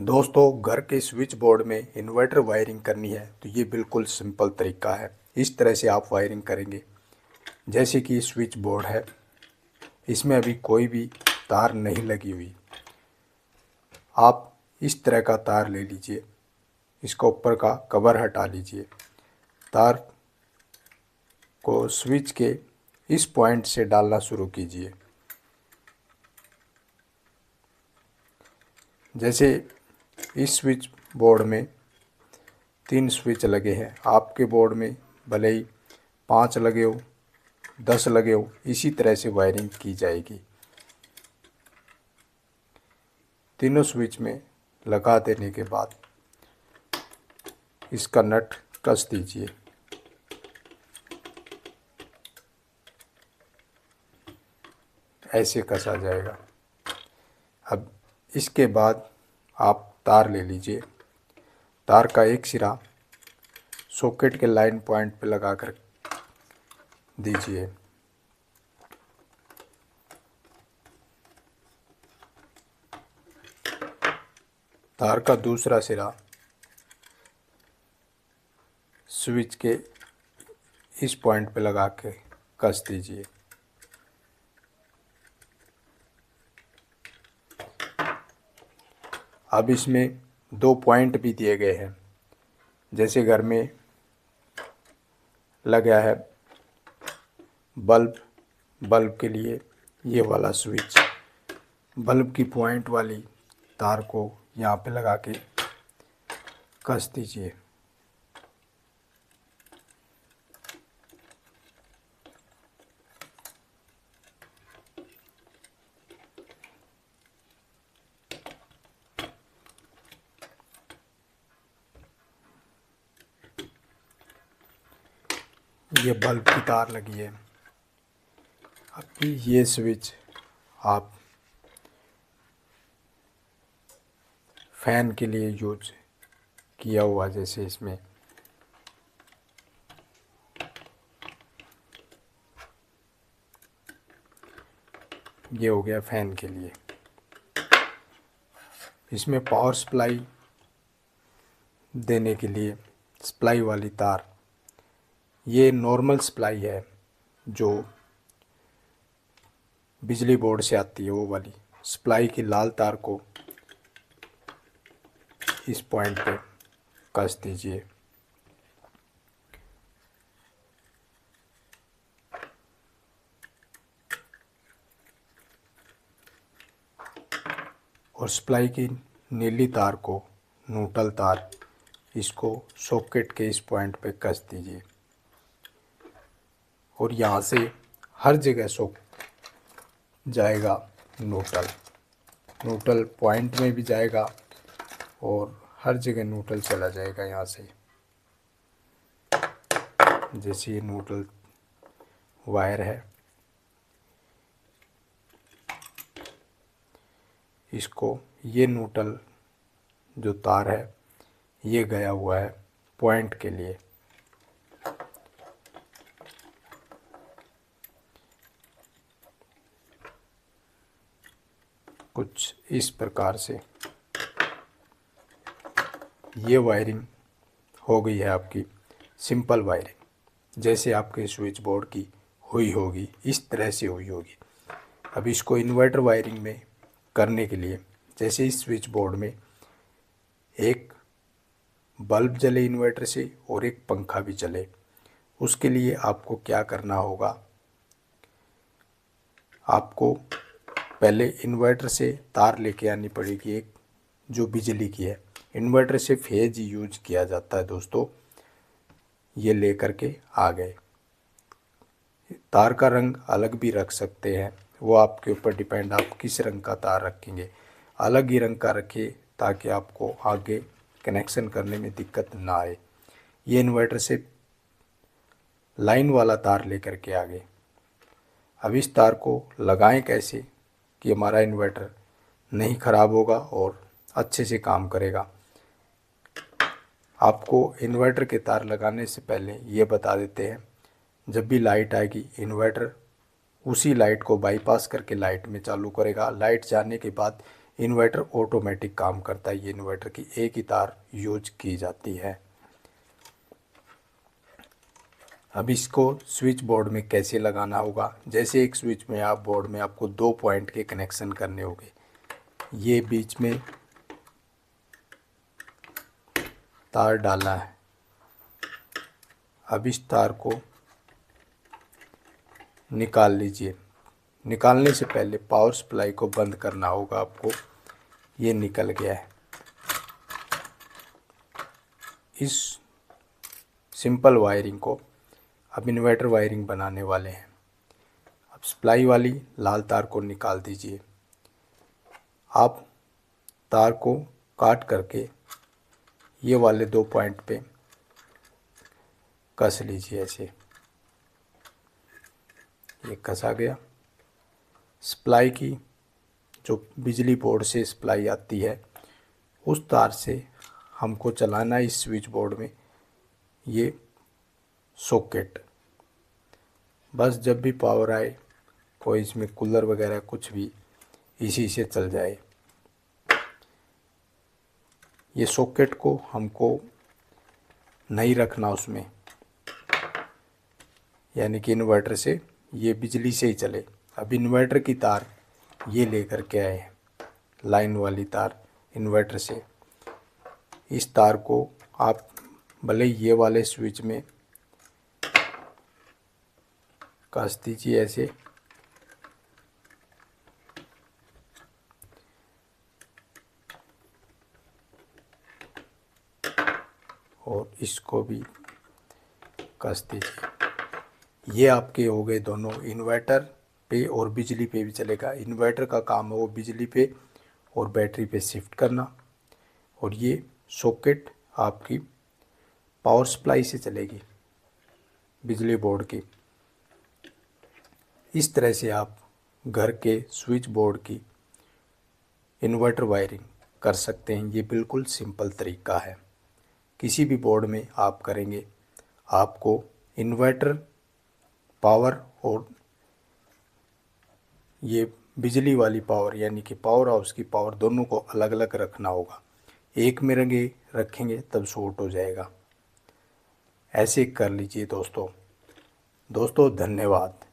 दोस्तों, घर के स्विच बोर्ड में इन्वर्टर वायरिंग करनी है तो ये बिल्कुल सिंपल तरीका है। इस तरह से आप वायरिंग करेंगे। जैसे कि स्विच बोर्ड है, इसमें अभी कोई भी तार नहीं लगी हुई। आप इस तरह का तार ले लीजिए, इसका ऊपर का कवर हटा लीजिए। तार को स्विच के इस पॉइंट से डालना शुरू कीजिए। जैसे इस स्विच बोर्ड में 3 स्विच लगे हैं, आपके बोर्ड में भले ही 5 लगे हो, 10 लगे हो, इसी तरह से वायरिंग की जाएगी। तीनों स्विच में लगा देने के बाद इसका नट कस दीजिए। ऐसे कसा जाएगा। अब इसके बाद आप तार ले लीजिए। तार का एक सिरा सॉकेट के लाइन पॉइंट पे लगा कर दीजिए। तार का दूसरा सिरा स्विच के इस पॉइंट पे लगा के कस दीजिए। अब इसमें 2 पॉइंट भी दिए गए हैं। जैसे घर में लगा है बल्ब के लिए ये वाला स्विच, बल्ब की पॉइंट वाली तार को यहाँ पे लगा के कस दीजिए। ये बल्ब की तार लगी है। अब ये स्विच आप फैन के लिए यूज किया हुआ, जैसे इसमें ये हो गया फैन के लिए। इसमें पावर सप्लाई देने के लिए सप्लाई वाली तार, ये नॉर्मल सप्लाई है जो बिजली बोर्ड से आती है, वो वाली सप्लाई की लाल तार को इस पॉइंट पे कस दीजिए। और सप्लाई की नीली तार को, न्यूट्रल तार, इसको सॉकेट के इस पॉइंट पे कस दीजिए। और यहाँ से हर जगह जाएगा न्यूट्रल पॉइंट में भी जाएगा और हर जगह न्यूट्रल चला जाएगा। यहाँ से जैसे ये न्यूट्रल वायर है, इसको ये न्यूट्रल जो तार है ये गया हुआ है पॉइंट के लिए। कुछ इस प्रकार से ये वायरिंग हो गई है आपकी सिंपल वायरिंग, जैसे आपके स्विच बोर्ड की हुई होगी इस तरह से हुई होगी। अब इसको इन्वर्टर वायरिंग में करने के लिए, जैसे इस स्विच बोर्ड में एक बल्ब जले इन्वर्टर से और एक पंखा भी चले, उसके लिए आपको क्या करना होगा, आपको पहले इन्वर्टर से तार लेके आनी पड़ेगी, एक जो बिजली की है। इन्वर्टर से फेज यूज किया जाता है दोस्तों। ये लेकर के आ गए। तार का रंग अलग भी रख सकते हैं, वो आपके ऊपर डिपेंड, आप किस रंग का तार रखेंगे। अलग ही रंग का रखिए ताकि आपको आगे कनेक्शन करने में दिक्कत ना आए। ये इन्वर्टर से लाइन वाला तार लेकर के आ गए। अब इस तार को लगाएं कैसे कि हमारा इन्वर्टर नहीं ख़राब होगा और अच्छे से काम करेगा। आपको इन्वर्टर के तार लगाने से पहले ये बता देते हैं, जब भी लाइट आएगी इन्वर्टर उसी लाइट को बाईपास करके लाइट में चालू करेगा। लाइट जाने के बाद इन्वर्टर ऑटोमेटिक काम करता है। ये इन्वर्टर की एक ही तार यूज की जाती है। अब इसको स्विच बोर्ड में कैसे लगाना होगा, जैसे एक स्विच में आप बोर्ड में आपको 2 पॉइंट के कनेक्शन करने होंगे। ये बीच में तार डाला है। अब इस तार को निकाल लीजिए। निकालने से पहले पावर सप्लाई को बंद करना होगा आपको। ये निकल गया है। इस सिंपल वायरिंग को अब इन्वर्टर वायरिंग बनाने वाले हैं। अब सप्लाई वाली लाल तार को निकाल दीजिए। आप तार को काट करके ये वाले 2 पॉइंट पे कस लीजिए। ऐसे ये कसा गया। सप्लाई की जो बिजली बोर्ड से सप्लाई आती है उस तार से हमको चलाना है इस स्विच बोर्ड में ये सॉकेट। बस जब भी पावर आए, कोई इसमें कूलर वगैरह कुछ भी इसी से चल जाए। ये सॉकेट को हमको नहीं रखना उसमें, यानी कि इन्वर्टर से ये बिजली से ही चले। अब इन्वर्टर की तार ये लेकर के आए हैं, लाइन वाली तार इन्वर्टर से। इस तार को आप भले ये वाले स्विच में कस दीजिए ऐसे। और इसको भी कस दीजिए। ये आपके हो गए दोनों, इन्वर्टर पे और बिजली पे भी चलेगा। इन्वर्टर का काम है वो बिजली पे और बैटरी पे शिफ्ट करना, और ये सॉकेट आपकी पावर सप्लाई से चलेगी बिजली बोर्ड की। इस तरह से आप घर के स्विच बोर्ड की इन्वर्टर वायरिंग कर सकते हैं। ये बिल्कुल सिंपल तरीका है। किसी भी बोर्ड में आप करेंगे, आपको इन्वर्टर पावर और ये बिजली वाली पावर यानी कि पावर हाउस की पावर दोनों को अलग अलग रखना होगा। एक में रखेंगे तब शॉर्ट हो जाएगा। ऐसे कर लीजिए दोस्तों। धन्यवाद।